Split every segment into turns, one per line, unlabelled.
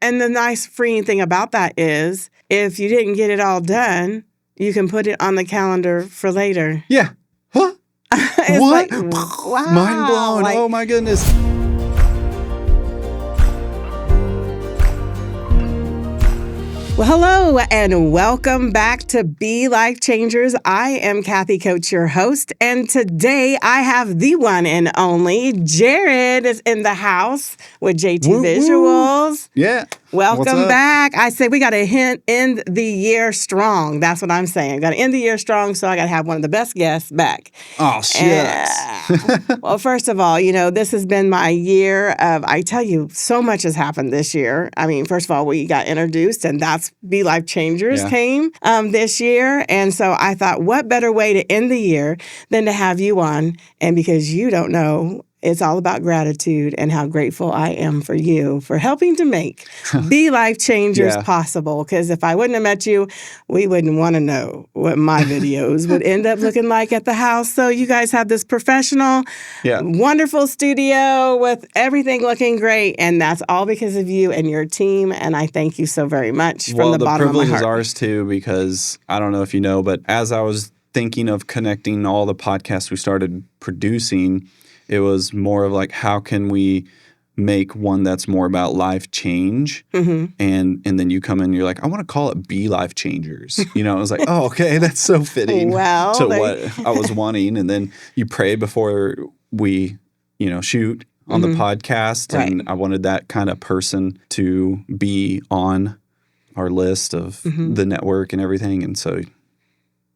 And the nice freeing thing about that is if you didn't get it all done, you can put it on the calendar for later.
Yeah. Huh?
It's
What?
like, wow.
Mind blown.
Like,
oh, my goodness.
well, hello and welcome back to Be Life Changers. I am Kathy Coates, your host, and today I have the one and only Jared is in the house with JT
Woo,
Visuals.
Woo. Yeah.
Welcome back. I said we got to end the year strong. That's what I'm saying. Got to end the year strong, so I got to have one of the best guests back.
Oh, shit.
Well, first of all, this has been my year of, I tell you, so much has happened this year. I mean, first of all, we got introduced, and that's Be Life Changers came this year. And so I thought, what better way to end the year than to have you on? And because you don't know, it's all about gratitude and how grateful I am for you for helping to make Be Life Changers possible. Because if I wouldn't have met you, we wouldn't want to know what my videos would end up looking like at the house. So you guys have this professional, wonderful studio with everything looking great. And that's all because of you and your team. And I thank you so very much from the bottom of my heart.
Well, the privilege is ours too, because I don't know if you know, but as I was thinking of connecting all the podcasts we started producing, it was more of like, how can we make one that's more about life change? Mm-hmm. And then you come in and you're like, I want to call it Be Life Changers. I was like, oh, okay, that's so fitting to what I was wanting. And then you pray before we, shoot on the podcast. Right. And I wanted that kind of person to be on our list of the network and everything. And so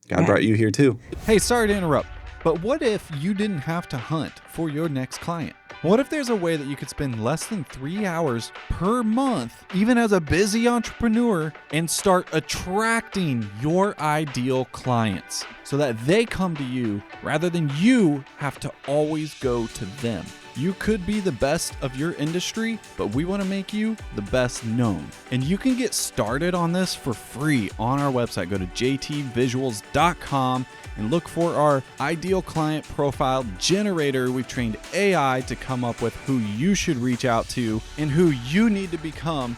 God brought you here too.
Hey, sorry to interrupt. But what if you didn't have to hunt for your next client? What if there's a way that you could spend less than 3 hours per month, even as a busy entrepreneur, and start attracting your ideal clients so that they come to you rather than you have to always go to them? You could be the best of your industry, but we want to make you the best known. And you can get started on this for free on our website. Go to jtvisuals.com and look for our ideal client profile generator. We've trained AI to come up with who you should reach out to and who you need to become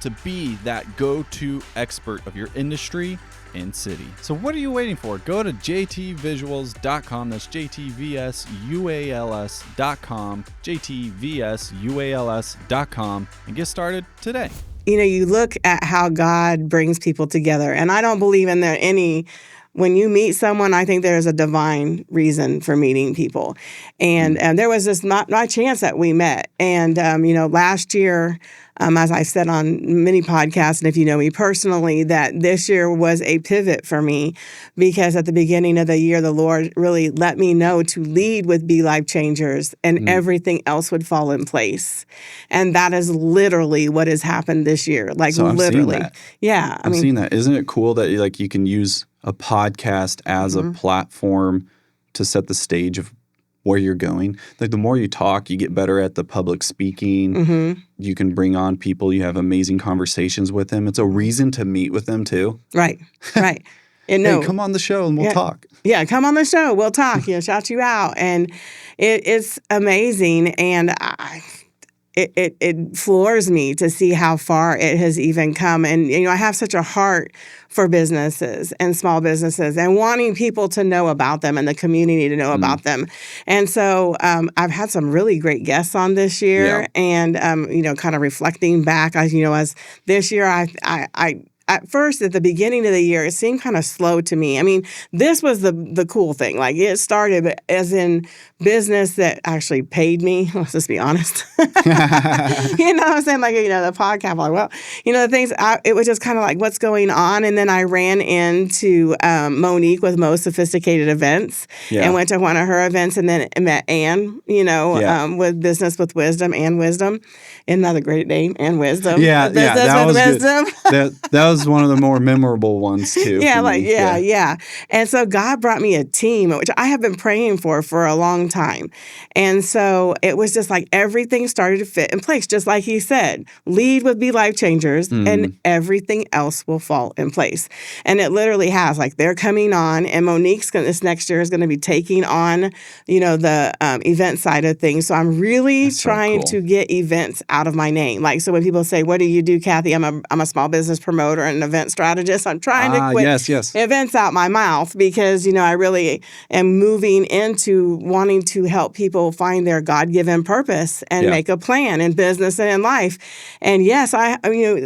to be that go-to expert of your industry and city. So what are you waiting for? Go to jtvisuals.com. That's jtvsuals.com, jtvsuals.com, and get started today.
You look at how God brings people together, and I don't believe in there any. When you meet someone, I think there's a divine reason for meeting people. And there was this not chance that we met. And, last year, as I said on many podcasts, and if you know me personally, that this year was a pivot for me because at the beginning of the year, the Lord really let me know to lead with Be Life Changers and everything else would fall in place. And that is literally what has happened this year. Like
so
literally.
That.
Yeah.
I've seen that. Isn't it cool that you can use a podcast as a platform to set the stage of where you're going? Like the more you talk, you get better at the public speaking. Mm-hmm. You can bring on people. You have amazing conversations with them. It's a reason to meet with them too.
Right. And
hey, come on the show and we'll talk.
Yeah, come on the show. We'll talk. Shout you out. And it's amazing. And it floors me to see how far it has even come. And, I have such a heart for businesses and small businesses and wanting people to know about them and the community to know about them. And so I've had some really great guests on this year and, kind of reflecting back, as this year I at first, at the beginning of the year, it seemed kind of slow to me. I mean, this was the cool thing. Like, it started as in business that actually paid me. Let's just be honest. What I'm saying? Like, the podcast, like, the things, it was just kind of like, what's going on? And then I ran into Monique with Most Sophisticated Events and went to one of her events and then met Ann, with Business with Wisdom and Wisdom. Another great name, and Wisdom.
That was was one of the more memorable ones too.
Yeah,
for
like
me.
yeah. And so God brought me a team, which I have been praying for a long time. And so it was just like everything started to fit in place, just like he said. Lead would be life changers, and everything else will fall in place. And it literally has. Like they're coming on, and this next year is going to be taking on, the event side of things. So I'm really
That's so
trying
cool.
to get events out of my name. Like so, when people say, "What do you do, Kathy?" I'm a small business promoter and an event strategist. I'm trying to quit
Yes.
events out my mouth because I really am moving into wanting to help people find their God-given purpose and make a plan in business and in life. And yes,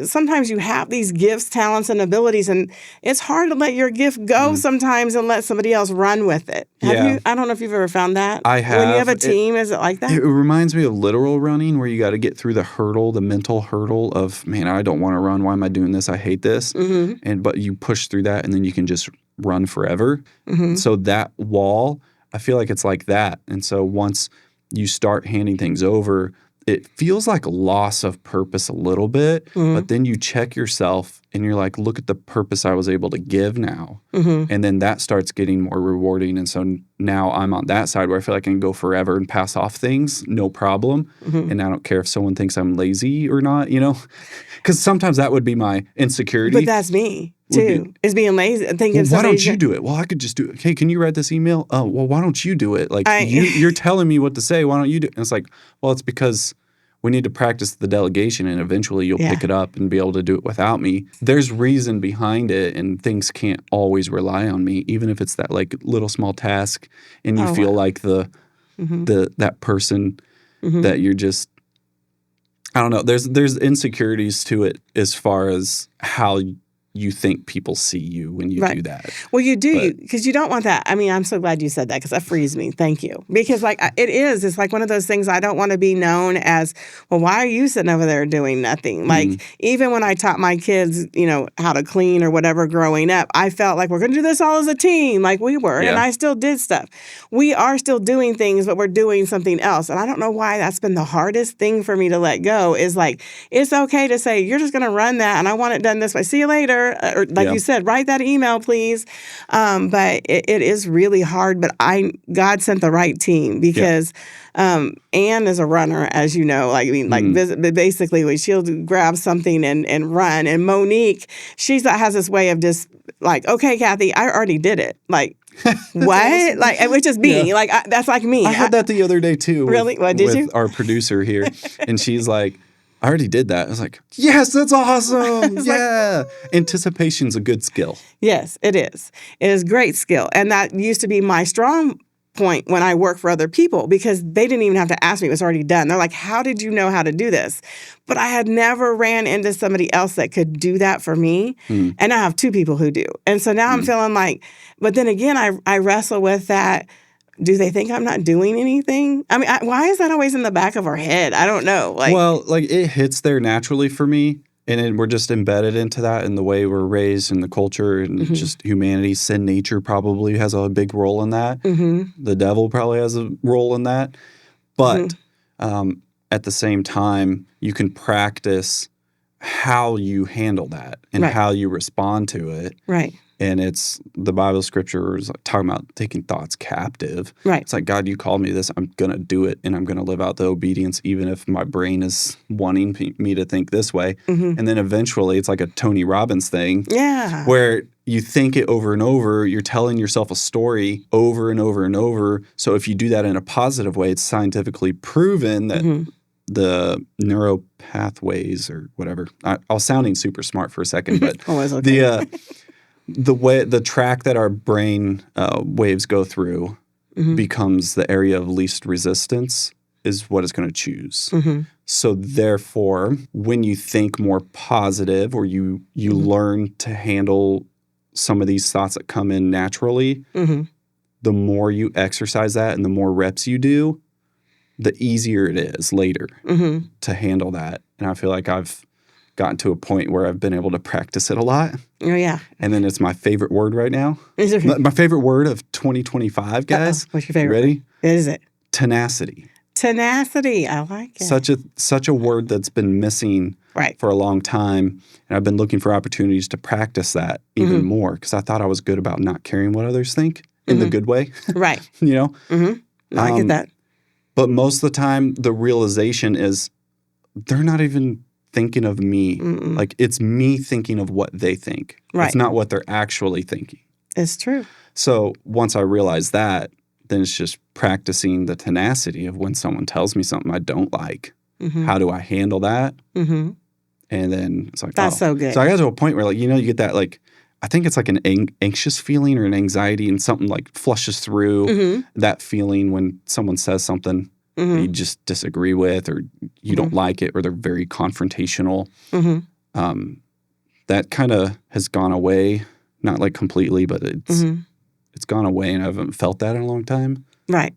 sometimes you have these gifts, talents, and abilities, and it's hard to let your gift go sometimes and let somebody else run with it. I don't know if you've ever found that.
I have.
When you have a team, is it like that?
It reminds me of literal running where you got to get through the mental hurdle of, man, I don't want to run. Why am I doing this? I hate this. But you push through that and then you can just run forever. So that wall, I feel like it's like that. And so once you start handing things over, it feels like loss of purpose a little bit, but then you check yourself and you're like, look at the purpose I was able to give now. And then that starts getting more rewarding. And so now I'm on that side where I feel like I can go forever and pass off things, no problem. And I don't care if someone thinks I'm lazy or not, because sometimes that would be my insecurity.
But that's me too. Is being lazy. Thinking
why don't you do it? Well, I could just do it. Hey, can you write this email? Oh, well, why don't you do it? Like you're telling me what to say. Why don't you do it? And it's like, well, it's because we need to practice the delegation and eventually you'll pick it up and be able to do it without me. There's reason behind it and things can't always rely on me, even if it's that like little small task and you feel like that person that you're just, I don't know. There's insecurities to it as far as how you think people see you when you do that.
Well, you do, because you don't want that. I mean, I'm so glad you said that because that frees me. Thank you. Because it's like one of those things I don't want to be known as, well, why are you sitting over there doing nothing? Like even when I taught my kids, how to clean or whatever growing up, I felt like we're going to do this all as a team like we were. And I still did stuff. We are still doing things, but we're doing something else. And I don't know why that's been the hardest thing for me to let go is like, it's okay to say, you're just going to run that and I want it done this way. See you later. Or like you said, write that email, please. But it is really hard. But God sent the right team because Anne is a runner, as you know. Basically, when she'll grab something and run. And Monique, has this way of just like, okay, Kathy, I already did it. Like, what?
Awesome.
Like, which is me. Like, that's like me.
I had that the other day too.
Really? What did you?
With our producer here, and she's like, I already did that. I was like, yes, that's awesome. Anticipation's a good skill.
Yes, it is. It is great skill. And that used to be my strong point when I worked for other people because they didn't even have to ask me. It was already done. They're like, how did you know how to do this? But I had never ran into somebody else that could do that for me. And I have two people who do. And so now I'm feeling like, but then again, I wrestle with that. Do they think I'm not doing anything? I mean, why is that always in the back of our head? I don't know.
It hits there naturally for me, and we're just embedded into that in the way we're raised in the culture and just humanity. Sin nature probably has a big role in that. The devil probably has a role in that. But at the same time, you can practice how you handle that and how you respond to it.
Right.
And it's the Bible scripture is talking about taking thoughts captive.
Right.
It's like, God, you called me this. I'm going to do it. And I'm going to live out the obedience, even if my brain is wanting me to think this way. And then eventually it's like a Tony Robbins thing. Yeah. Where you think it over and over. You're telling yourself a story over and over and over. So if you do that in a positive way, it's scientifically proven that the neural pathways or whatever. I was sounding super smart for a second, but the track that our brain waves go through becomes the area of least resistance is what it's going to choose. So therefore, when you think more positive or you learn to handle some of these thoughts that come in naturally, the more you exercise that and the more reps you do, the easier it is later to handle that. And I feel like I've gotten to a point where I've been able to practice it a lot.
Oh, yeah.
And then it's my favorite word right now. My favorite word of 2025, guys.
What's your favorite?
Ready?
What is it?
Tenacity.
Tenacity. I like it.
Such a word that's been missing
Right.
for a long time. And I've been looking for opportunities to practice that even more because I thought I was good about not caring what others think in the good way.
Right.
You know?
No, I get that.
But most of the time, the realization is they're not even thinking of me. Like, it's me thinking of what they think.
Right.
It's not what they're actually thinking.
It's true.
So once I realized that, then it's just practicing the tenacity of when someone tells me something I don't like. How do I handle that? And then it's like,
That's so good.
So I got to a point where, like, you know, you get that, like, I think it's like an anxious feeling or an anxiety, and something like flushes through that feeling when someone says something that you just disagree with, or you don't like it, or they're very confrontational. That kind of has gone away, not like completely, but it's gone away, and I haven't felt that in a long time.
Right.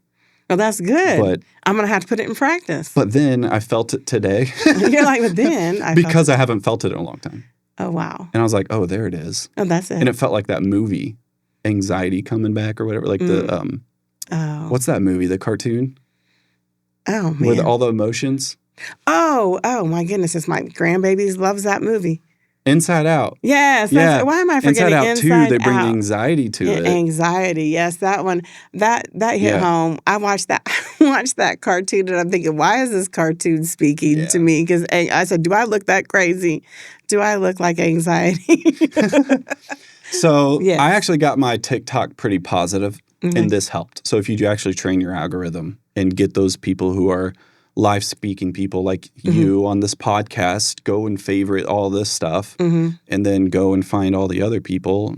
Well, that's good.
But
I'm going to have to put it in practice.
But then I felt it today.
You're like, but then
because I haven't felt it in a long time.
Oh, wow.
And I was like, oh, there it is.
Oh, that's it.
And it felt like that movie, Anxiety Coming Back or whatever. Like the, what's that movie, the cartoon?
Oh, man.
With all the emotions?
Oh, my goodness. It's my grandbabies loves that movie.
Inside Out.
Yes.
Yeah.
Why am I forgetting
Inside Out 2, they bring
Out?
anxiety to it.
Anxiety. Yes, that one. That hit home. I watched that cartoon, and I'm thinking, why is this cartoon speaking to me? Because I said, do I look that crazy? Do I look like anxiety?
So I actually got my TikTok pretty positive, and this helped. So if you do actually train your algorithm and get those people who are live speaking people like you on this podcast, go and favorite all this stuff, and then go and find all the other people.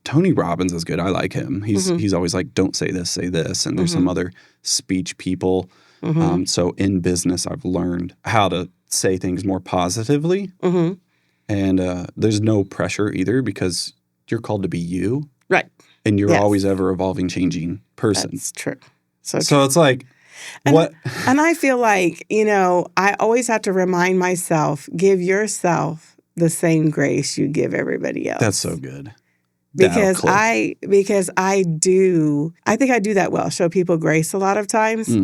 Tony Robbins is good. I like him. He's always like, don't say this, say this. And there's some other speech people. So in business, I've learned how to say things more positively. And there's no pressure either because you're called to be you.
Right.
And you're always ever evolving, changing person.
That's true. So
it's like, what?
And I feel like, you know, I always have to remind myself, give yourself the same grace you give everybody else.
That's so good.
Because I think I do that well, show people grace a lot of times,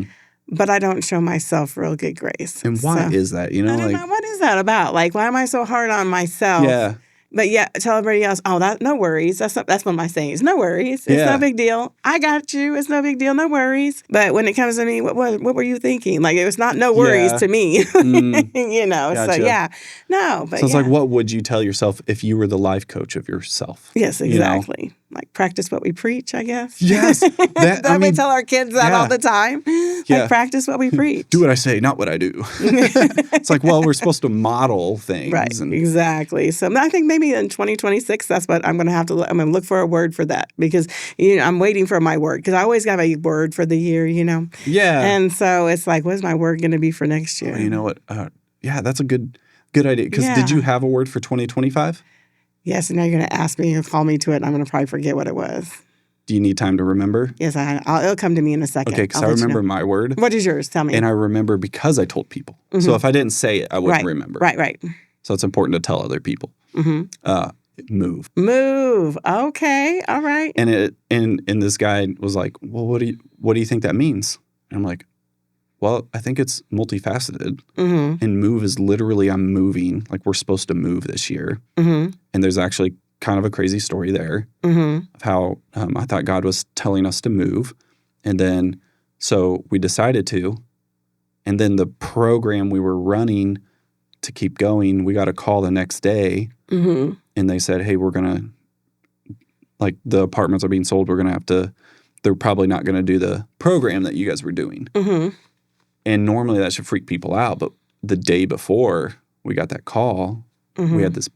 but I don't show myself real good grace.
And why is that? You know,
I don't know. What is that about? Like, why am I so hard on myself?
Yeah.
But yeah, tell everybody else, no worries. That's one of my sayings. No worries. It's no big deal. I got you. It's no big deal. No worries. But when it comes to me, what were you thinking? Like, it was not no worries to me. You know,
gotcha.
So no. But
so it's like, what would you tell yourself if you were the life coach of yourself?
Yes, exactly. You know? Like, practice what we preach, I guess.
Yes.
We tell our kids that all the time. Like, practice what we preach.
Do what I say, not what I do. It's like, well, we're supposed to model things.
Right, exactly. So I think maybe in 2026, that's what I'm going to have to look. I'm going to look for a word for that because, you know, I'm waiting for my word because I always have a word for the year, you know.
Yeah.
And so it's like, what's my word going to be for next year?
Oh, you know what? That's a good idea. Because did you have a word for 2025?
Yes, and now you're going to ask me or call me to it, and I'm going to probably forget what it was.
Do you need time to remember?
Yes, it'll come to me in a second.
Okay, because I remember my word.
What is yours? Tell me.
And I remember because I told people. So if I didn't say it, I wouldn't remember.
Right.
So it's important to tell other people. Move.
Move. Okay. All right.
And this guy was like, well, what do you think that means? And I'm like, well, I think it's multifaceted. And move is literally I'm moving. Like, we're supposed to move this year. And there's actually kind of a crazy story there of how I thought God was telling us to move. And then so we decided to. And then the program we were running to keep going, we got a call the next day. And they said, hey, we're going to, like, the apartments are being sold. We're going to have to, they're probably not going to do the program that you guys were doing. And normally that should freak people out. But the day before we got that call, we had this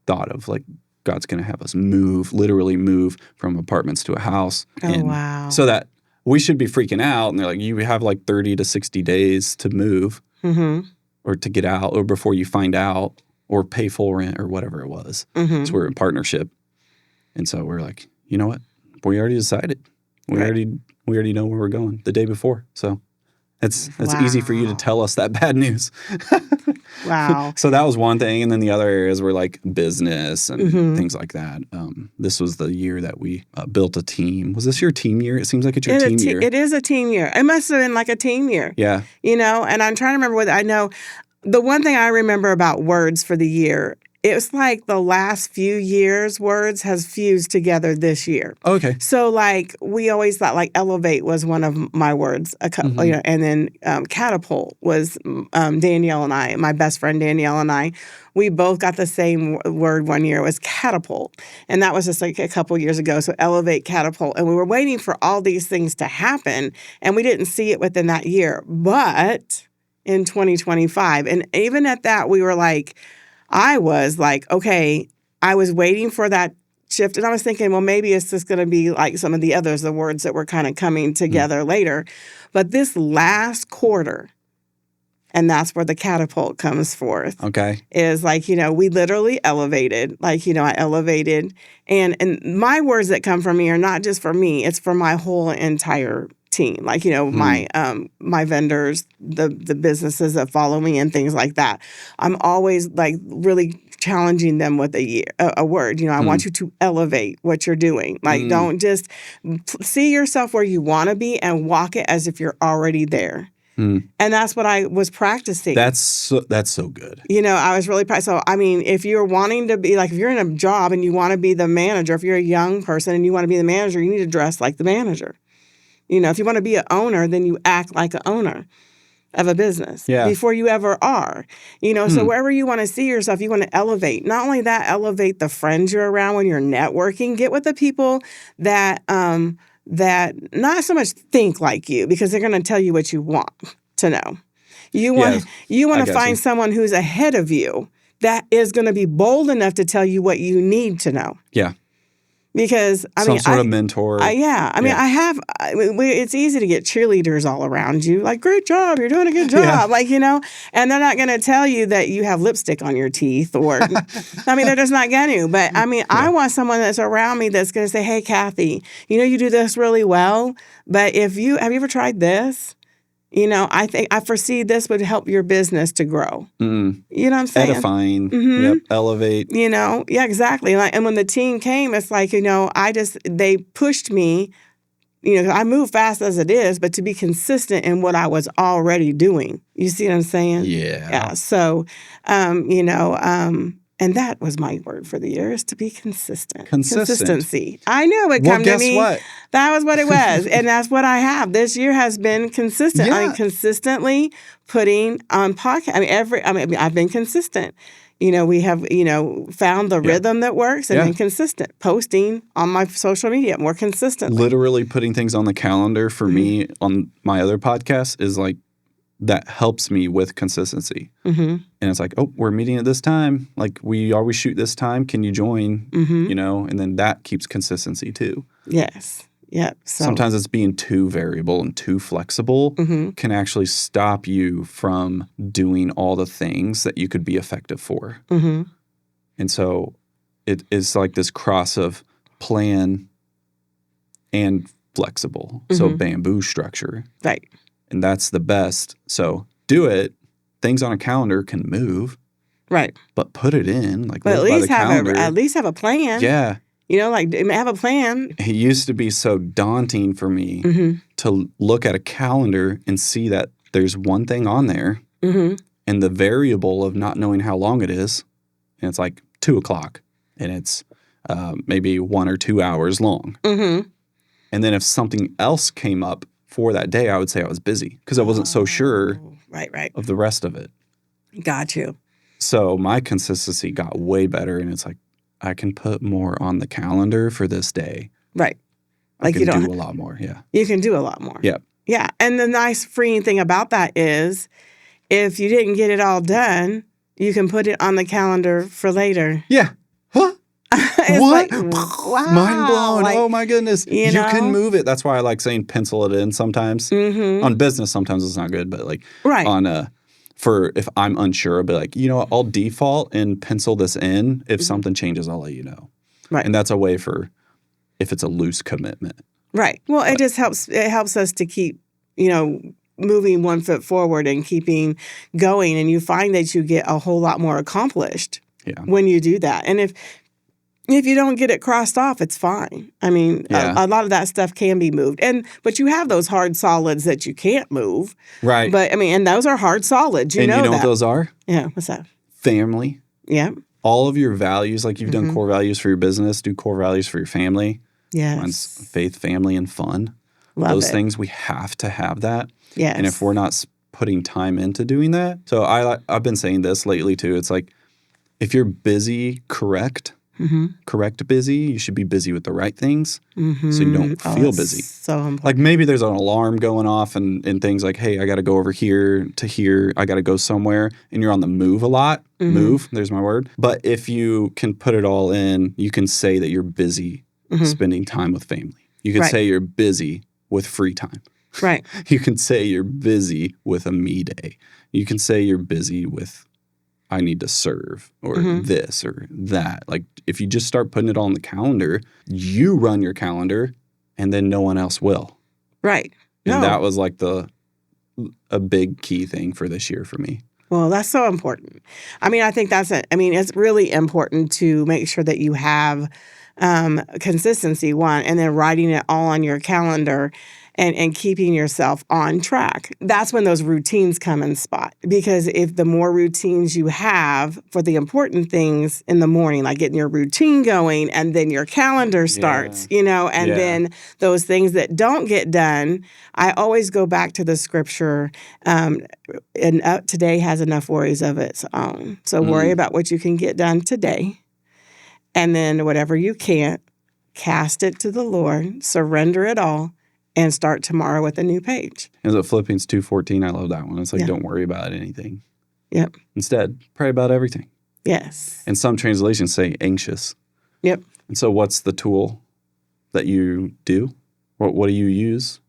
thought of, like, God's going to have us literally move from apartments to a house.
Oh, wow.
So that we should be freaking out. And they're like, you have like 30 to 60 days to move or to get out or before you find out or pay full rent or whatever it was. So we're in partnership. And so we're like, you know what? We already decided. We already know where we're going the day before. So it's easy for you to tell us that bad news.
Wow.
So that was one thing. And then the other areas were like business and things like that. This was the year that we built a team. Was this your team year? It seems like it's your team year.
It is a team year. It must have been like a team year.
Yeah.
You know, and I'm trying to remember whether I know The one thing I remember about words for the year, it was like the last few years' words has fused together this year.
Okay.
So like we always thought like elevate was one of my words, and then catapult was Danielle and I, my best friend Danielle and I, we both got the same word one year. It was catapult, and that was just like a couple years ago. So elevate, catapult, and we were waiting for all these things to happen, and we didn't see it within that year, but in 2025, and even at that, we were like. I was like, okay, I was waiting for that shift. And I was thinking, well, maybe it's just going to be like some of the others, the words that were kind of coming together later. But this last quarter, and that's where the catapult comes forth.
Okay.
Is like, we literally elevated. Like, I elevated. And my words that come from me are not just for me. It's for my whole entire team. Like, my vendors, the businesses that follow me and things like that. I'm always like really challenging them with a word. I want you to elevate what you're doing. Like, don't just see yourself where you want to be and walk it as if you're already there. And that's what I was practicing.
That's so good.
I was really so. I mean, if you're wanting to be like, if you're in a job and you want to be the manager, if you're a young person and you want to be the manager, you need to dress like the manager. If you want to be an owner, then you act like an owner of a business before you ever are. So wherever you want to see yourself, you want to elevate. Not only that, elevate the friends you're around when you're networking. Get with the people that not so much think like you, because they're going to tell you what you want to know. You want to find someone who's ahead of you that is going to be bold enough to tell you what you need to know.
Yeah.
Because
some sort of mentor.
It's easy to get cheerleaders all around you. Like, great job, you're doing a good job.
Yeah.
Like, and they're not going to tell you that you have lipstick on your teeth or, they're just not going to. But I want someone that's around me that's going to say, hey, Kathy, you do this really well. But have you ever tried this? I foresee this would help your business to grow. You know what I'm saying?
Edifying. Yep. Elevate.
Yeah, exactly. And when the team came, it's like, they pushed me, I move fast as it is, but to be consistent in what I was already doing. You see what I'm saying?
Yeah.
Yeah. So, and that was my word for the year, is to be consistent. Consistency. I knew it would come to me.
Well, guess what?
That was what it was. And that's what I have. This year has been consistent.
Yeah.
Consistently putting on podcast. I've been consistent. We have, found the rhythm that works and been consistent. Posting on my social media more consistently.
Literally putting things on the calendar for me on my other podcast is like, that helps me with consistency. And it's like, oh, we're meeting at this time. Like, we always shoot this time. Can you join? And then that keeps consistency too.
Yes. Yep. So.
Sometimes it's being too variable and too flexible can actually stop you from doing all the things that you could be effective for. And so it is like this cross of plan and flexible. So bamboo structure.
Right.
And that's the best. So do it. Things on a calendar can move.
Right.
But put it in. Like,
but at least have a plan.
Yeah.
Have a plan.
It used to be so daunting for me to look at a calendar and see that there's one thing on there and the variable of not knowing how long it is. And it's like 2:00 and it's maybe 1 or 2 hours long. And then if something else came up for that day, I would say I was busy because I wasn't so sure of the rest of it.
Got you.
So my consistency got way better, and it's like I can put more on the calendar for this day.
Right.
Like I can do a lot more, yeah.
You can do a lot more.
Yeah.
Yeah, and the nice freeing thing about that is if you didn't get it all done, you can put it on the calendar for later.
Yeah. Huh?
What?
Like, wow. Mind blown. Like, oh, my goodness. You can move it. That's why I like saying pencil it in sometimes. On business, sometimes it's not good. But like on for if I'm unsure, I'll be like, you know what? I'll default and pencil this in. If something changes, I'll let you know. Right. And that's a way for if it's a loose commitment.
Right. Well, it just helps. It helps us to keep, moving one foot forward and keeping going. And you find that you get a whole lot more accomplished when you do that. And If you don't get it crossed off, it's fine. I mean,
Yeah.
a lot of that stuff can be moved. But you have those hard solids that you can't move.
Right.
But, I mean, and those are hard solids. You
and
know
you know
that.
what those are?
Yeah, what's that?
Family.
Yeah.
All of your values, like you've done core values for your business, do core values for your family.
Yes.
Mine's faith, family, and fun.
Love
Those
it.
things, we have to have that.
Yes.
And if we're not putting time into doing that, so I've been saying this lately too. It's like if you're busy, correct busy, you should be busy with the right things so you don't feel busy.
So important.
Like maybe there's an alarm going off and things like, hey, I got to go over here to here. I got to go somewhere. And you're on the move a lot. Move, there's my word. But if you can put it all in, you can say that you're busy spending time with family. You can say you're busy with free time.
Right.
You can say you're busy with a me day. You can say you're busy with I need to serve or this or that. Like if you just start putting it all on the calendar, you run your calendar and then no one else will.
Right.
And that was like a big key thing for this year for me.
Well, that's so important. I mean, I think it's really important to make sure that you have consistency, one, and then writing it all on your calendar and keeping yourself on track. That's when those routines come in spot. Because if the more routines you have for the important things in the morning, like getting your routine going, and then your calendar starts, and then those things that don't get done, I always go back to the scripture, and today has enough worries of its own. So worry about what you can get done today. And then whatever you can't, cast it to the Lord, surrender it all, and start tomorrow with a new page.
Is it Philippians 2:14? I love that one. It's like, don't worry about anything.
Yep.
Instead, pray about everything.
Yes.
And some translations say anxious.
Yep.
And so what's the tool that you do? What do you use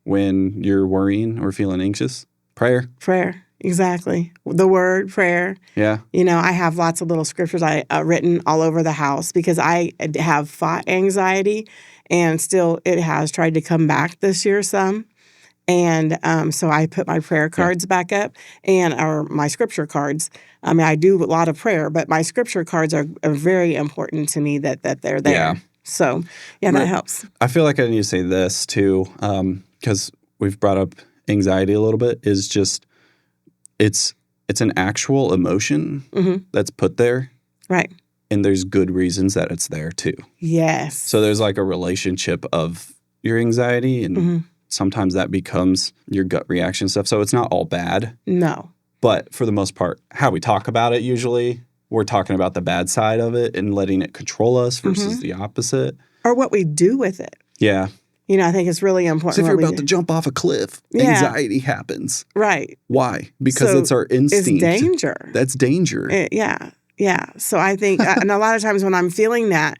when you're worrying or feeling anxious? Prayer.
Prayer. Exactly. The word, prayer.
Yeah.
I have lots of little scriptures I written all over the house because I have fought anxiety, and still it has tried to come back this year some. And so I put my prayer cards back up or my scripture cards. I mean, I do a lot of prayer, but my scripture cards are very important to me that they're there.
Yeah.
So, that helps.
I feel like I need to say this too, because we've brought up anxiety a little bit, is just it's an actual emotion that's put there.
Right.
And there's good reasons that it's there too.
Yes.
So there's like a relationship of your anxiety, and sometimes that becomes your gut reaction stuff. So it's not all bad.
No.
But for the most part, how we talk about it usually, we're talking about the bad side of it and letting it control us versus the opposite.
Or what we do with it.
Yeah.
I think it's really important.
So if you're about to jump off a cliff, anxiety happens.
Right.
Why? Because it's our instinct.
It's danger.
That's danger.
Yeah. So I think, and a lot of times when I'm feeling that,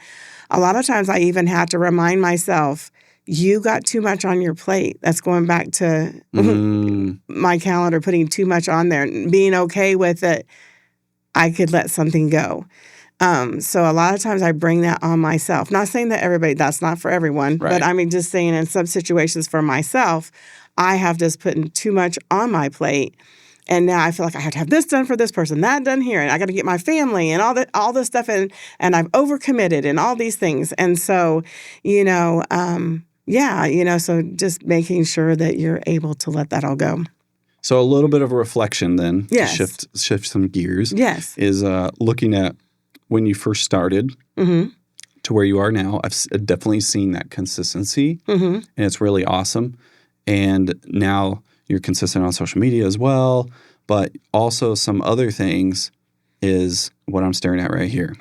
a lot of times I even have to remind myself, you got too much on your plate. That's going back to my calendar, putting too much on there, and being okay with it. I could let something go. So a lot of times I bring that on myself. Not saying that that's not for everyone, but I mean, just saying in some situations for myself, I have just put too much on my plate. And now I feel like I have to have this done for this person, that done here, and I got to get my family and all this stuff in, and I've overcommitted and all these things. And so, so just making sure that you're able to let that all go.
So a little bit of a reflection then,
Yes.
to shift some gears,
Yes.
is looking at when you first started to where you are now. I've definitely seen that consistency, and it's really awesome. And now you're consistent on social media as well, but also some other things is what I'm staring at right here.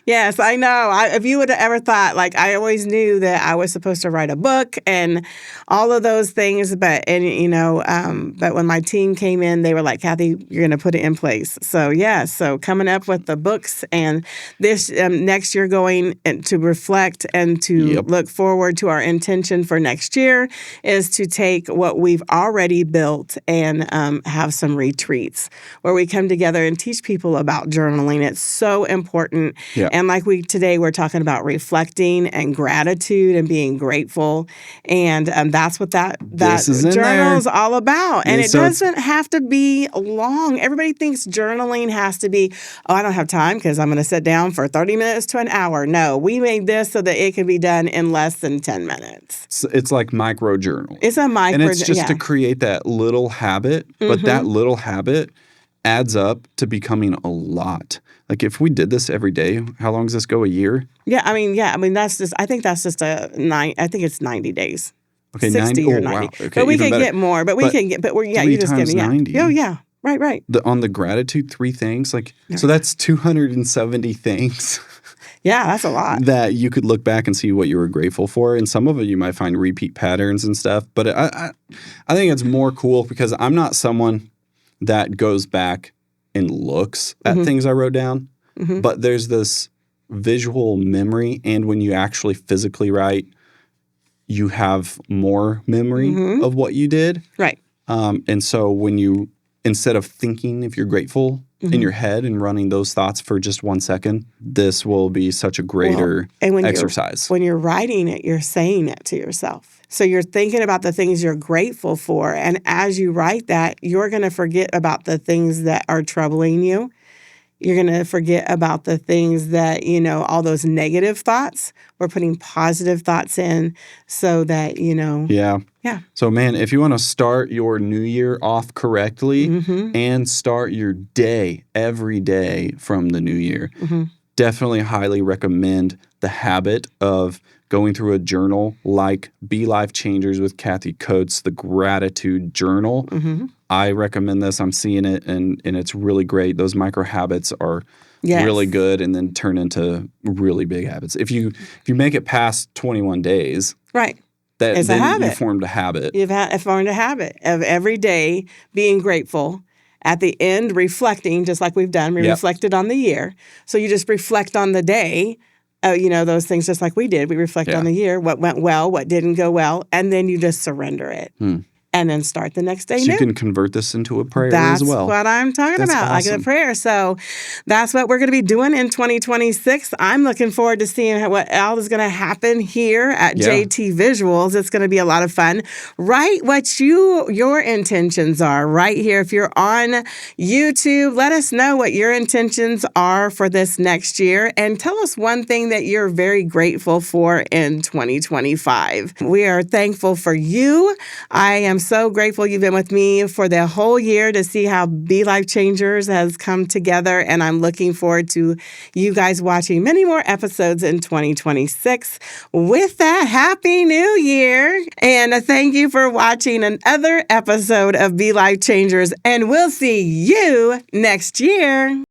Yes, I know. If you would have ever thought, like, I always knew that I was supposed to write a book and all of those things, but when my team came in, they were like, Kathy, you're going to put it in place. So so coming up with the books, and this next year going to reflect and to look forward to our intention for next year is to take what we've already built and have some retreats where we come together and teach people people about journaling. It's so important.
Yeah.
And like today we're talking about reflecting and gratitude and being grateful. And that's what that
This is in
journal
there.
is all about. And
Yeah,
it
so it's-
doesn't have to be long. Everybody thinks journaling has to be, I don't have time because I'm going to sit down for 30 minutes to an hour. No, we made this so that it can be done in less than 10 minutes.
It's like micro journal.
It's a micro,
and it's just to create that little habit, but that little habit adds up to becoming a lot. Like if we did this every day, how long does this go? A year?
I mean, that's just, I think that's just I think it's 90 days.
Okay,
60 or 90.
Wow. Okay,
but we
even
can
better.
get more, but you
Three
just
times
give me,
90.
Oh, yeah. Right.
On the gratitude, 3 things. So that's 270 things.
Yeah, that's a lot.
That you could look back and see what you were grateful for. And some of it you might find repeat patterns and stuff. But I think it's more cool because I'm not someone that goes back and looks at things I wrote down. But there's this visual memory. And when you actually physically write, you have more memory of what you did.
Right.
And so when you, instead of thinking if you're grateful in your head and running those thoughts for just 1 second, this will be such a greater exercise.
When you're writing it, you're saying it to yourself. So you're thinking about the things you're grateful for. And as you write that, you're going to forget about the things that are troubling you. You're going to forget about the things that, all those negative thoughts. We're putting positive thoughts in so that,
Yeah.
Yeah.
So, man, if you want to start your new year off correctly and start your day every day from the new year, definitely highly recommend the habit of going through a journal like Be Life Changers with Kathy Coates, the gratitude journal. I recommend this. I'm seeing it, and it's really great. Those micro habits are really good and then turn into really big habits. If you make it past 21 days,
right.
It's
a habit.
You formed a habit.
You've formed a habit of every day being grateful. At the end, reflecting, just like we've done. We reflected on the year. So you just reflect on the day, those things just like we did. We reflect on the year, what went well, what didn't go well, and then you just surrender it. And then start the next day
So
new.
you can convert this into a prayer
That's
as well.
That's what I'm talking about,
awesome.
like a prayer. So that's what we're going to be doing in 2026. I'm looking forward to seeing what else is going to happen here at JT Visuals. It's going to be a lot of fun. Write what your intentions are right here. If you're on YouTube, let us know what your intentions are for this next year. And tell us one thing that you're very grateful for in 2025. We are thankful for you. I am so grateful you've been with me for the whole year to see how Be Life Changers has come together. And I'm looking forward to you guys watching many more episodes in 2026. With that, Happy New Year. And thank you for watching another episode of Be Life Changers. And we'll see you next year.